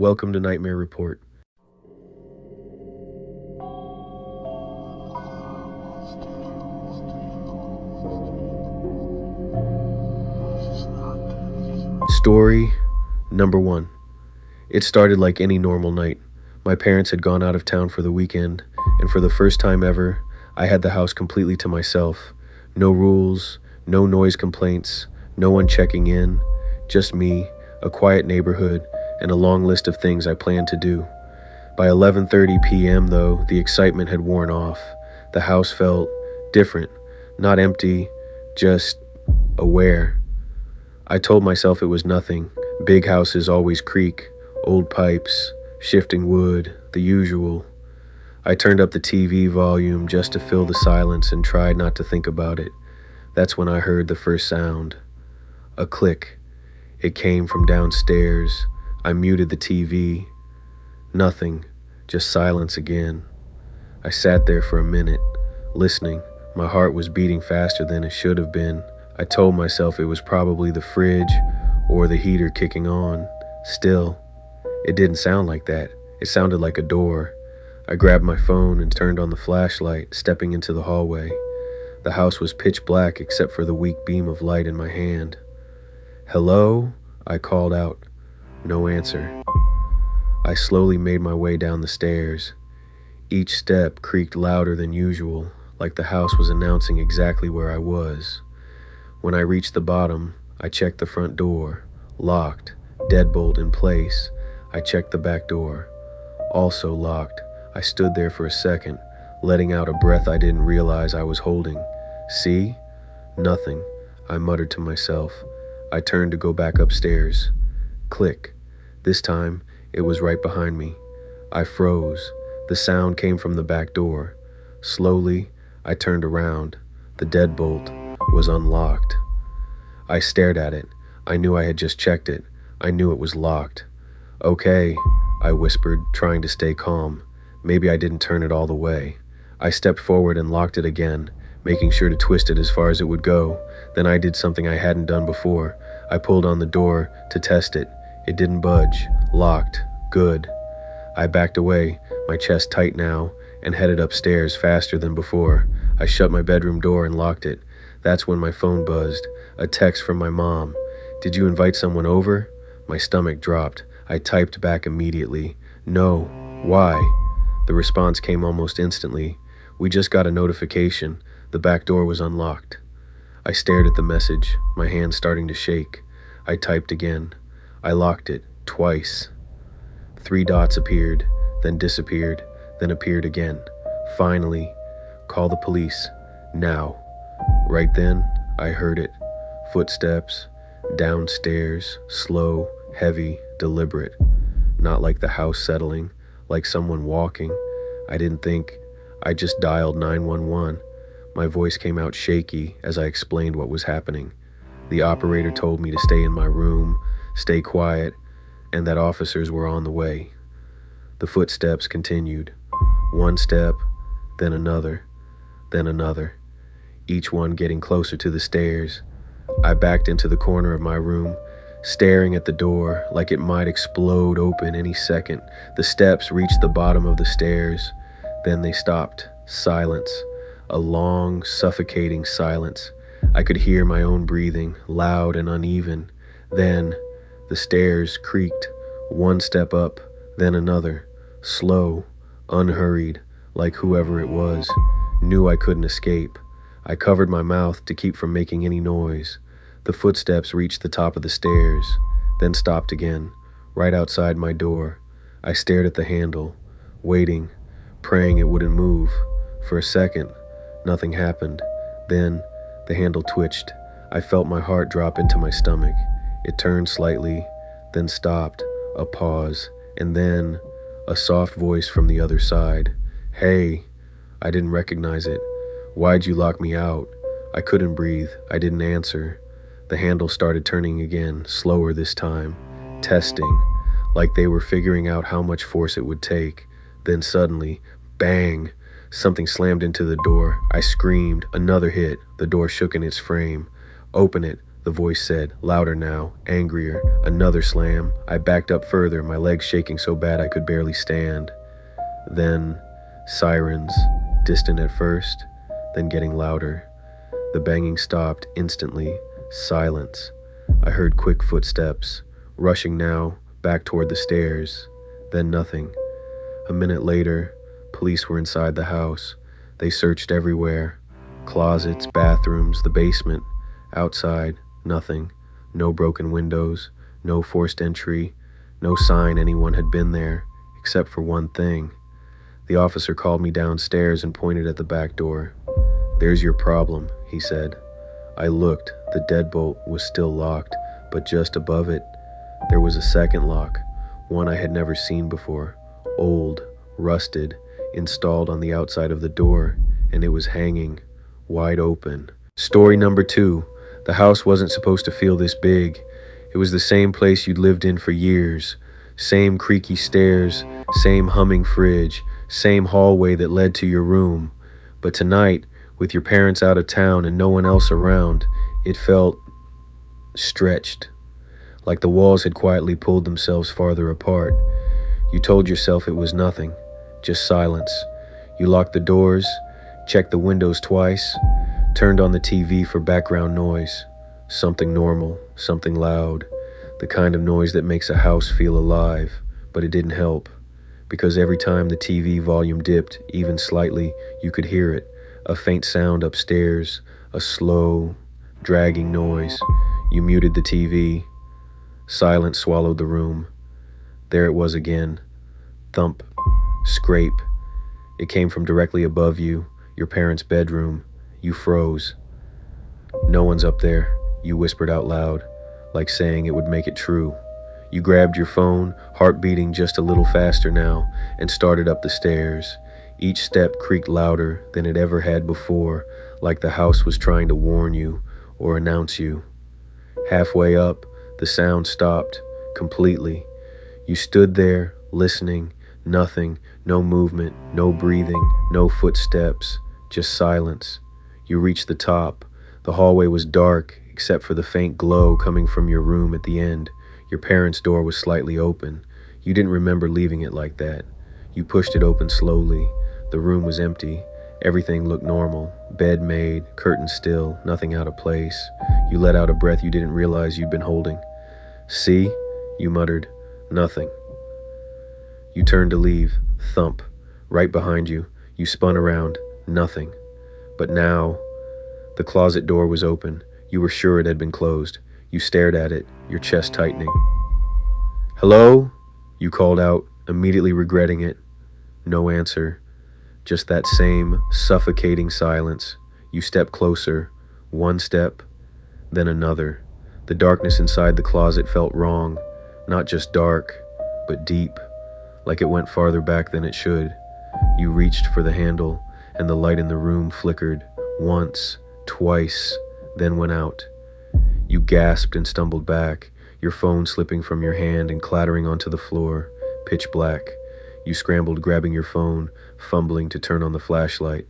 Welcome to Nightmare Report. Story number 1. It started like any normal night. My parents had gone out of town for the weekend, and for the first time ever, I had the house completely to myself. No rules, no noise complaints, no one checking in, just me, a quiet neighborhood, and a long list of things I planned to do. By 11:30 p.m., though, the excitement had worn off. The house felt different, not empty, just aware. I told myself it was nothing. Big houses always creak, old pipes, shifting wood, the usual. I turned up the TV volume just to fill the silence and tried not to think about it. That's when I heard the first sound. A click. It came from downstairs. I muted the TV. Nothing, just silence again. I sat there for a minute, listening. My heart was beating faster than it should have been. I told myself it was probably the fridge or the heater kicking on. Still, it didn't sound like that. It sounded like a door. I grabbed my phone and turned on the flashlight, stepping into the hallway. The house was pitch black except for the weak beam of light in my hand. "Hello?" I called out. No answer. I slowly made my way down the stairs. Each step creaked louder than usual, like the house was announcing exactly where I was. When I reached the bottom, I checked the front door. Locked, deadbolt in place. I checked the back door. Also locked. I stood there for a second, letting out a breath I didn't realize I was holding. "See? Nothing," I muttered to myself. I turned to go back upstairs. Click. This time, it was right behind me. I froze. The sound came from the back door. Slowly, I turned around. The deadbolt was unlocked. I stared at it. I knew I had just checked it. I knew it was locked. "Okay," I whispered, trying to stay calm. Maybe I didn't turn it all the way. I stepped forward and locked it again, making sure to twist it as far as it would go. Then I did something I hadn't done before. I pulled on the door to test it. It didn't budge. Locked. Good. I backed away, my chest tight now, and headed upstairs faster than before. I shut my bedroom door and locked it. That's when my phone buzzed. A text from my mom. "Did you invite someone over?" My stomach dropped. I typed back immediately. "No. Why?" The response came almost instantly. "We just got a notification. The back door was unlocked." I stared at the message, my hand starting to shake. I typed again. I locked it, twice. 3 dots appeared, then disappeared, then appeared again. Finally, "Call the police. Now." Right then, I heard it. Footsteps, downstairs, slow, heavy, deliberate. Not like the house settling, like someone walking. I didn't think. I just dialed 911. My voice came out shaky as I explained what was happening. The operator told me to stay in my room, stay quiet, and that officers were on the way. The footsteps continued. One step, then another, then another. Each one getting closer to the stairs. I backed into the corner of my room, staring at the door like it might explode open any second. The steps reached the bottom of the stairs. Then they stopped. Silence. A long, suffocating silence. I could hear my own breathing, loud and uneven. Then, the stairs creaked. One step up, then another. Slow, unhurried, like whoever it was knew I couldn't escape. I covered my mouth to keep from making any noise. The footsteps reached the top of the stairs, then stopped again, right outside my door. I stared at the handle, waiting, praying it wouldn't move. For a second, nothing happened. Then, the handle twitched. I felt my heart drop into my stomach. It turned slightly, then stopped. A pause, and then a soft voice from the other side. "Hey." I didn't recognize it. "Why'd you lock me out?" I couldn't breathe. I didn't answer. The handle started turning again, slower this time. Testing, like they were figuring out how much force it would take. Then suddenly, bang! Something slammed into the door. I screamed. Another hit. The door shook in its frame. "Open it." The voice said, louder now, angrier. Another slam. I backed up further, my legs shaking so bad I could barely stand. Then, sirens, distant at first, then getting louder. The banging stopped instantly. Silence. I heard quick footsteps, rushing now, back toward the stairs. Then nothing. A minute later, police were inside the house. They searched everywhere. Closets, bathrooms, the basement. Outside, nothing. No broken windows, no forced entry, no sign anyone had been there, except for one thing. The officer called me downstairs and pointed at the back door. There's your problem, he said. I looked. The deadbolt was still locked, but just above it, there was a second lock, one I had never seen before. Old, rusted, installed on the outside of the door, and it was hanging, wide open. Story number 2. The house wasn't supposed to feel this big. It was the same place you'd lived in for years. Same creaky stairs, same humming fridge, same hallway that led to your room. But tonight, with your parents out of town and no one else around, it felt stretched, like the walls had quietly pulled themselves farther apart. You told yourself it was nothing, just silence. You locked the doors, checked the windows twice, turned on the TV for background noise. Something normal, something loud, the kind of noise that makes a house feel alive. But it didn't help, because every time the TV volume dipped, even slightly, you could hear it. A faint sound upstairs, a slow, dragging noise. You muted the TV. Silence swallowed the room. There it was again. Thump. Scrape. It came from directly above you, your parents' bedroom. You froze. No one's up there, you whispered out loud, like saying it would make it true. You grabbed your phone, heart beating just a little faster now, and started up the stairs. Each step creaked louder than it ever had before, like the house was trying to warn you or announce you. Halfway up, the sound stopped completely. You stood there, listening, nothing, no movement, no breathing, no footsteps, just silence. You reached the top. The hallway was dark, except for the faint glow coming from your room at the end. Your parents' door was slightly open. You didn't remember leaving it like that. You pushed it open slowly. The room was empty. Everything looked normal. Bed made, curtains still, nothing out of place. You let out a breath you didn't realize you'd been holding. See? You muttered. Nothing. You turned to leave. Thump. Right behind you. You spun around. Nothing. But now, the closet door was open. You were sure it had been closed. You stared at it, your chest tightening. Hello? You called out, immediately regretting it. No answer. Just that same suffocating silence. You stepped closer, one step, then another. The darkness inside the closet felt wrong. Not just dark, but deep, like it went farther back than it should. You reached for the handle, and the light in the room flickered, once, twice, then went out. You gasped and stumbled back, your phone slipping from your hand and clattering onto the floor, pitch black. You scrambled, grabbing your phone, fumbling to turn on the flashlight.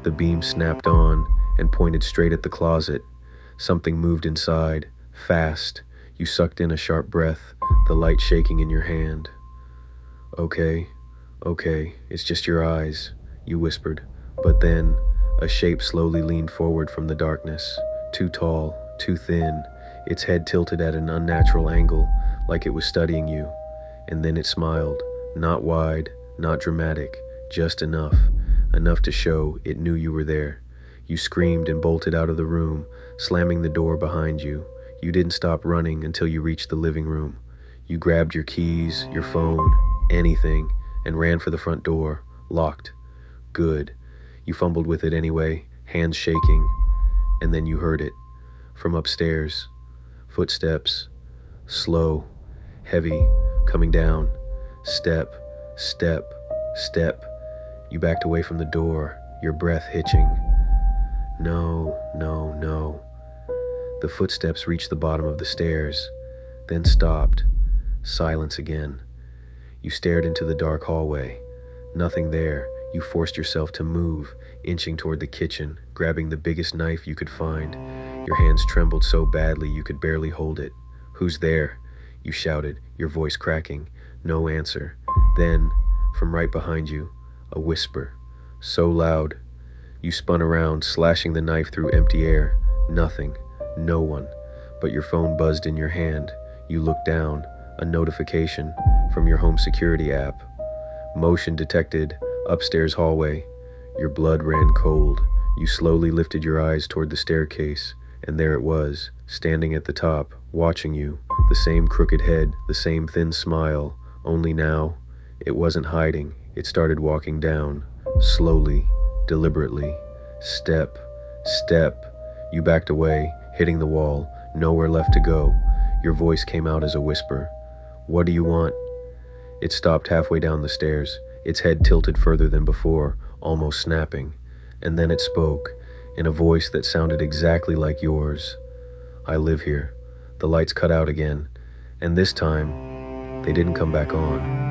The beam snapped on and pointed straight at the closet. Something moved inside, fast. You sucked in a sharp breath, the light shaking in your hand. Okay, it's just your eyes, you whispered. But then, a shape slowly leaned forward from the darkness. Too tall, too thin, its head tilted at an unnatural angle, like it was studying you. And then it smiled. Not wide, not dramatic, just enough to show it knew you were there. You screamed and bolted out of the room, slamming the door behind you. You didn't stop running until you reached the living room. You grabbed your keys, your phone, anything, and ran for the front door, locked. Good. You fumbled with it anyway, hands shaking, and then you heard it. From upstairs, footsteps, slow, heavy, coming down. Step, step, step. You backed away from the door, your breath hitching. No. The footsteps reached the bottom of the stairs, then stopped. Silence again. You stared into the dark hallway. Nothing there. You forced yourself to move, inching toward the kitchen, grabbing the biggest knife you could find. Your hands trembled so badly you could barely hold it. "Who's there?" you shouted, your voice cracking. No answer. Then, from right behind you, a whisper, so loud. You spun around, slashing the knife through empty air. Nothing. No one. But your phone buzzed in your hand. You looked down. A notification from your home security app. Motion detected. Upstairs hallway. Your blood ran cold. You slowly lifted your eyes toward the staircase, and there it was, standing at the top, watching you. The same crooked head, the same thin smile. Only now, it wasn't hiding. It started walking down. Slowly. Deliberately. Step. Step. You backed away, hitting the wall. Nowhere left to go. Your voice came out as a whisper. "What do you want?" It stopped halfway down the stairs, its head tilted further than before, almost snapping. And then it spoke, in a voice that sounded exactly like yours. "I live here." The lights cut out again, and this time, they didn't come back on.